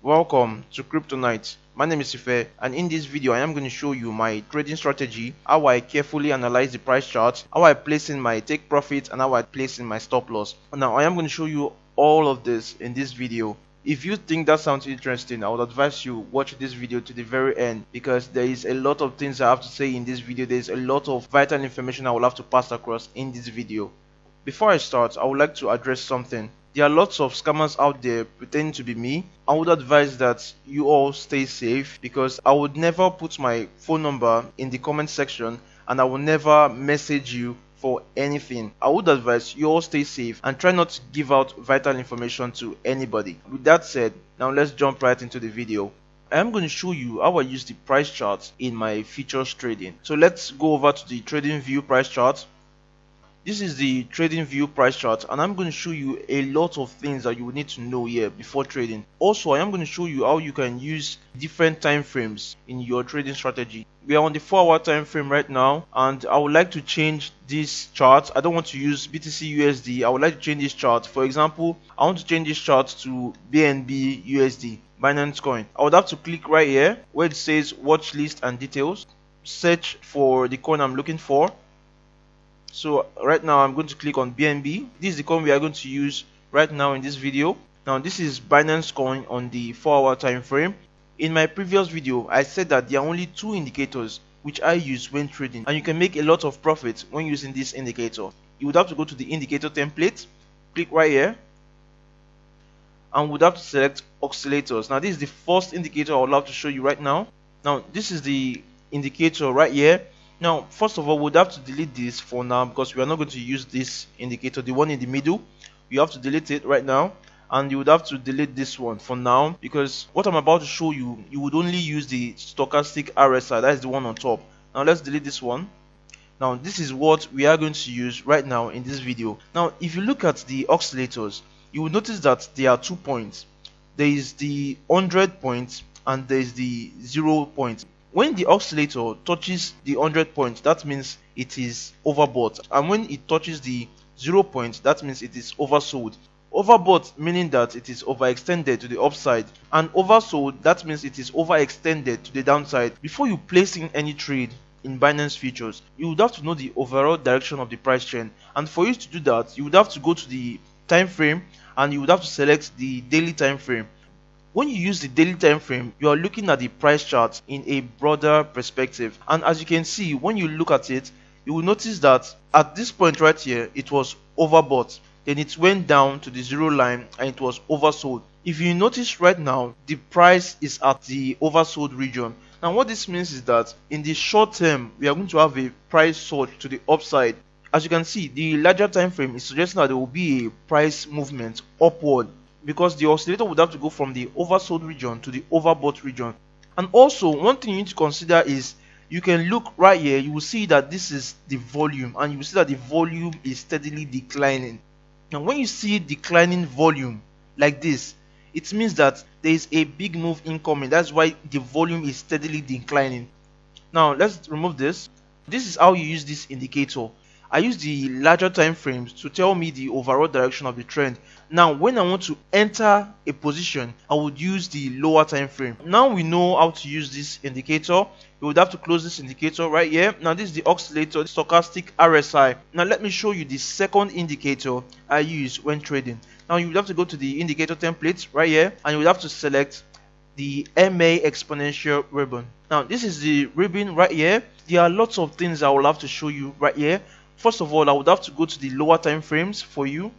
Welcome to Crypto Night. My name is Ife, and in this video I am going to show you my trading strategy, how I carefully analyze the price chart, how I place in my take profit, and how I place in my stop loss. Now I am going to show you all of this in this video. If you think that sounds interesting, I would advise you watch this video to the very end, because there is a lot of things I have to say in this video. There is a lot of vital information I will have to pass across in this video. Before I start, I would like to address something. There are lots of scammers out there pretending to be me. I would advise that you all stay safe, because I would never put my phone number in the comment section, and I will never message you for anything. I would advise you all stay safe and try not to give out vital information to anybody. With that said, now let's jump right into the video. I am going to show you how I use the price chart in my futures trading. So let's go over to the trading view price chart. This is the trading view price chart, and I'm going to show you a lot of things that you will need to know here before trading. Also, I am going to show you how you can use different time frames in your trading strategy. We are on the 4-hour time frame right now, and I would like to change this chart. I don't want to use BTC USD. I would like to change this chart. For example, I want to change this chart to BNB USD, Binance coin. I would have to click right here where it says watch list and details, search for the coin I'm looking for. So right now I'm going to click on BNB. This is the coin we are going to use right now in this video. Now this is Binance coin on the 4-hour time frame. In my previous video I said that there are only two indicators which I use when trading, and you can make a lot of profit when using this indicator. You would have to go to the indicator template, click right here, and would have to select oscillators. Now this is the first indicator I would love to show you right now. Now this is the indicator right here. Now, first of all, we'd have to delete this for now, because we are not going to use this indicator, the one in the middle. You have to delete it right now, and you would have to delete this one for now, because what I'm about to show you, you would only use the stochastic RSI. That is the one on top. Now let's delete this one. Now this is what we are going to use right now in this video. Now if you look at the oscillators, you will notice that there are 2 points. There is the 100 point and there is the 0 point. When the oscillator touches the 100 point, that means it is overbought, and when it touches the 0 point, that means it is oversold. Overbought meaning that it is overextended to the upside, and oversold, that means it is overextended to the downside. Before you place in any trade in Binance futures, you would have to know the overall direction of the price trend, and for you to do that, you would have to go to the time frame, and you would have to select the daily time frame. When you use the daily time frame, you are looking at the price chart in a broader perspective, and as you can see, when you look at it, you will notice that at this point right here, it was overbought, then it went down to the 0 line and it was oversold. If you notice right now, the price is at the oversold region. Now what this means is that in the short term, we are going to have a price surge to the upside. As you can see, the larger time frame is suggesting that there will be a price movement upward, because the oscillator would have to go from the oversold region to the overbought region. And also, one thing you need to consider is, you can look right here, you will see that this is the volume, and you will see that the volume is steadily declining. Now when you see declining volume like this, it means that there is a big move incoming. That's why the volume is steadily declining. Now let's remove this. This is how you use this indicator. I use the larger time frames to tell me the overall direction of the trend. Now when I want to enter a position, I would use the lower time frame. Now we know how to use this indicator. You would have to close this indicator right here. Now this is the oscillator, the stochastic RSI. Now let me show you the second indicator I use when trading. Now you would have to go to the indicator template right here, and you would have to select the MA exponential ribbon. Now this is the ribbon right here. There are lots of things I will have to show you right here. First of all, I would have to go to the lower time frames for you,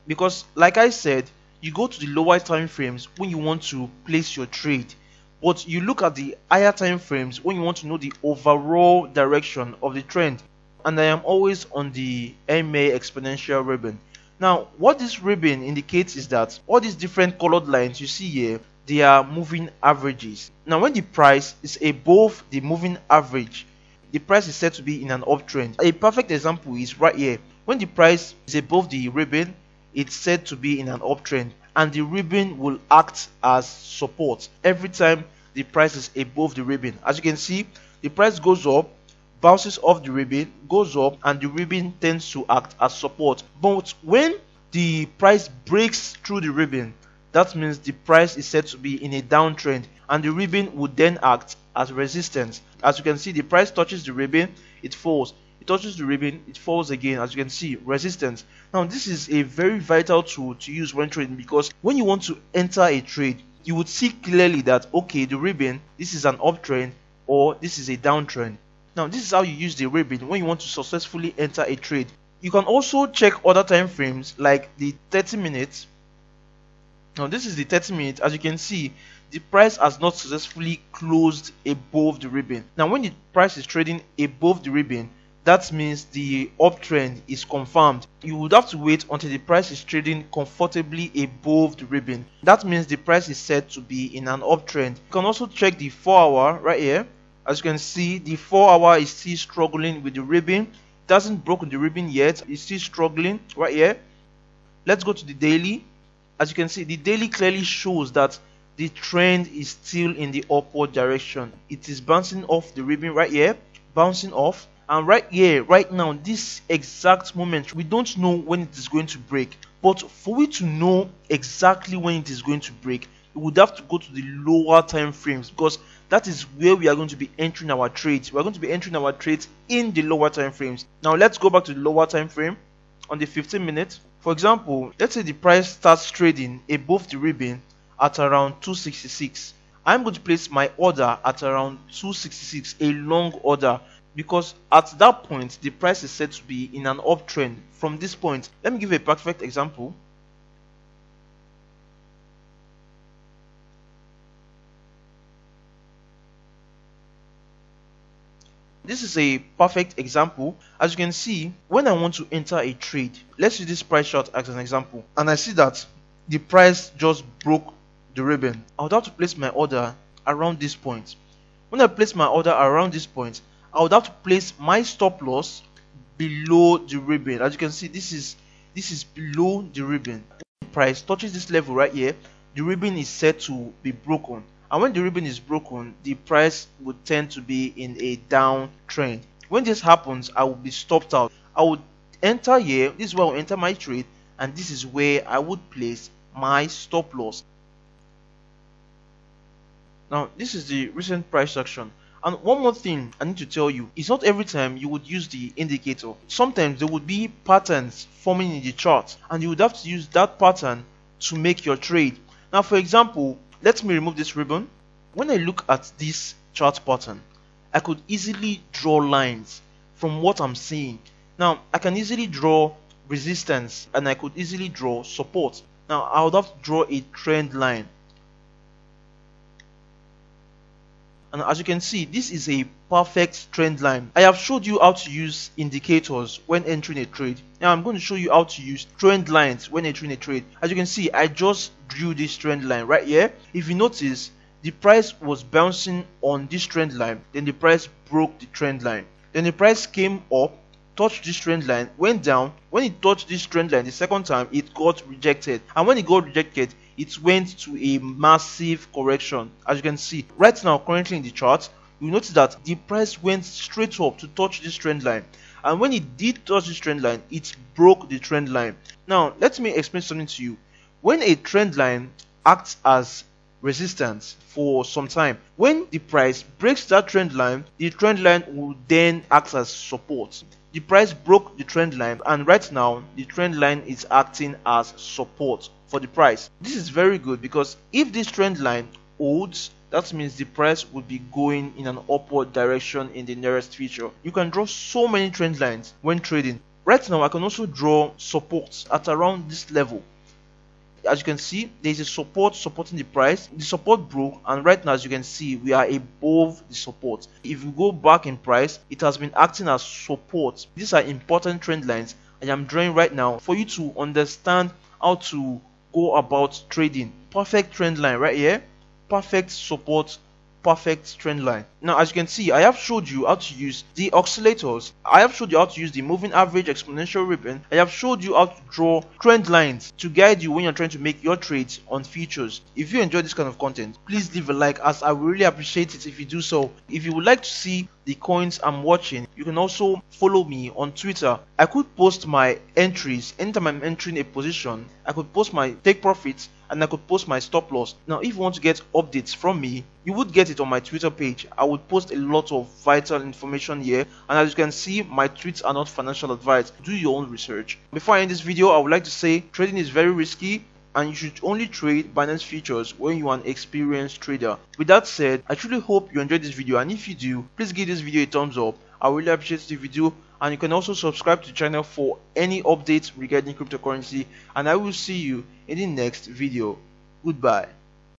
because like I said, you go to the lower time frames when you want to place your trade, but you look at the higher time frames when you want to know the overall direction of the trend. And I am always on the MA exponential ribbon. Now what this ribbon indicates is that all these different colored lines you see here, they are moving averages. Now when the price is above the moving average, the price is said to be in an uptrend. A perfect example is right here. When the price is above the ribbon, it's said to be in an uptrend, and the ribbon will act as support every time the price is above the ribbon. As you can see, the price goes up, bounces off the ribbon, goes up, and the ribbon tends to act as support. But when the price breaks through the ribbon, that means the price is said to be in a downtrend, and the ribbon would then act as resistance. As you can see, the price touches the ribbon, it falls. It touches the ribbon, it falls again. As you can see, resistance. Now this is a very vital tool to use when trading, because when you want to enter a trade, you would see clearly that, okay, the ribbon, this is an uptrend or this is a downtrend. Now this is how you use the ribbon when you want to successfully enter a trade. You can also check other time frames like the 30 minutes. Now this is the 30 minutes. As you can see, the price has not successfully closed above the ribbon. Now when the price is trading above the ribbon, that means the uptrend is confirmed. You would have to wait until the price is trading comfortably above the ribbon. That means the price is said to be in an uptrend. You can also check the 4-hour right here. As you can see, the 4-hour is still struggling with the ribbon. It hasn't broken the ribbon yet. It's still struggling right here. Let's go to the daily. As you can see, the daily clearly shows that the trend is still in the upward direction. It is bouncing off the ribbon right here, bouncing off. And right here, right now, this exact moment, we don't know when it is going to break. But for we to know exactly when it is going to break, we would have to go to the lower time frames, because that is where we are going to be entering our trades. We are going to be entering our trades in the lower time frames. Now let's go back to the lower time frame on the 15 minutes. For example, let's say the price starts trading above the ribbon at around 266. I'm going to place my order at around 266, a long order, because at that point the price is said to be in an uptrend. From this point, let me give a perfect example. This is a perfect example. As you can see, when I want to enter a trade, let's use this price chart as an example, and I see that the price just broke the ribbon. I would have to place my order around this point. When I place my order around this point, I would have to place my stop loss below the ribbon. As you can see, this is below the ribbon. When the price touches this level right here, the ribbon is said to be broken. And when the ribbon is broken, the price would tend to be in a downtrend. When this happens, I will be stopped out. I would enter here. This is where I will enter my trade, and this is where I would place my stop loss. Now this is the recent price action. And one more thing I need to tell you, it's not every time you would use the indicator. Sometimes there would be patterns forming in the chart, and you would have to use that pattern to make your trade. Now for example, let me remove this ribbon. When I look at this chart pattern, I could easily draw lines from what I'm seeing. Now I can easily draw resistance, and I could easily draw support. Now I would have to draw a trend line. And as you can see, this is a perfect trend line. I have showed you how to use indicators when entering a trade. Now I'm going to show you how to use trend lines when entering a trade. As you can see, I just drew this trend line right here. If you notice, the price was bouncing on this trend line, then the price broke the trend line. Then the price came up, touched this trend line, went down. When it touched this trend line the second time, it got rejected. And when it got rejected, it went to a massive correction. As you can see right now, currently in the chart, you notice that the price went straight up to touch this trend line, and when it did touch this trend line, it broke the trend line. Now let me explain something to you. When a trend line acts as resistance for some time, when the price breaks that trend line, the trend line will then act as support. The price broke the trend line, and right now the trend line is acting as support for the price. This is very good, because if this trend line holds, that means the price would be going in an upward direction in the nearest future. You can draw so many trend lines when trading. Right now I can also draw supports at around this level. As you can see, there is a support supporting the price. The support broke, and right now as you can see, we are above the support. If you go back in price, it has been acting as support. These are important trend lines I am drawing right now for you to understand how to go about trading. Perfect trend line right here, perfect support, perfect trend line. Now as you can see, I have showed you how to use the oscillators. I have showed you how to use the moving average, exponential ribbon. I have showed you how to draw trend lines to guide you when you're trying to make your trades on futures. If you enjoy this kind of content, please leave a like, as I would really appreciate it if you do so. If you would like to see the coins I'm watching, you can also follow me on Twitter. I could post my entries anytime I'm entering a position. I could post my take profits and I could post my stop loss. Now if you want to get updates from me, you would get it on my Twitter page. I would post a lot of vital information here, and as you can see, my tweets are not financial advice. Do your own research. Before I end this video, I would like to say trading is very risky, and you should only trade Binance futures when you are an experienced trader. With that said, I truly hope you enjoyed this video, and if you do, please give this video a thumbs up. I really appreciate the video, and you can also subscribe to the channel for any updates regarding cryptocurrency, and I will see you in the next video. Goodbye.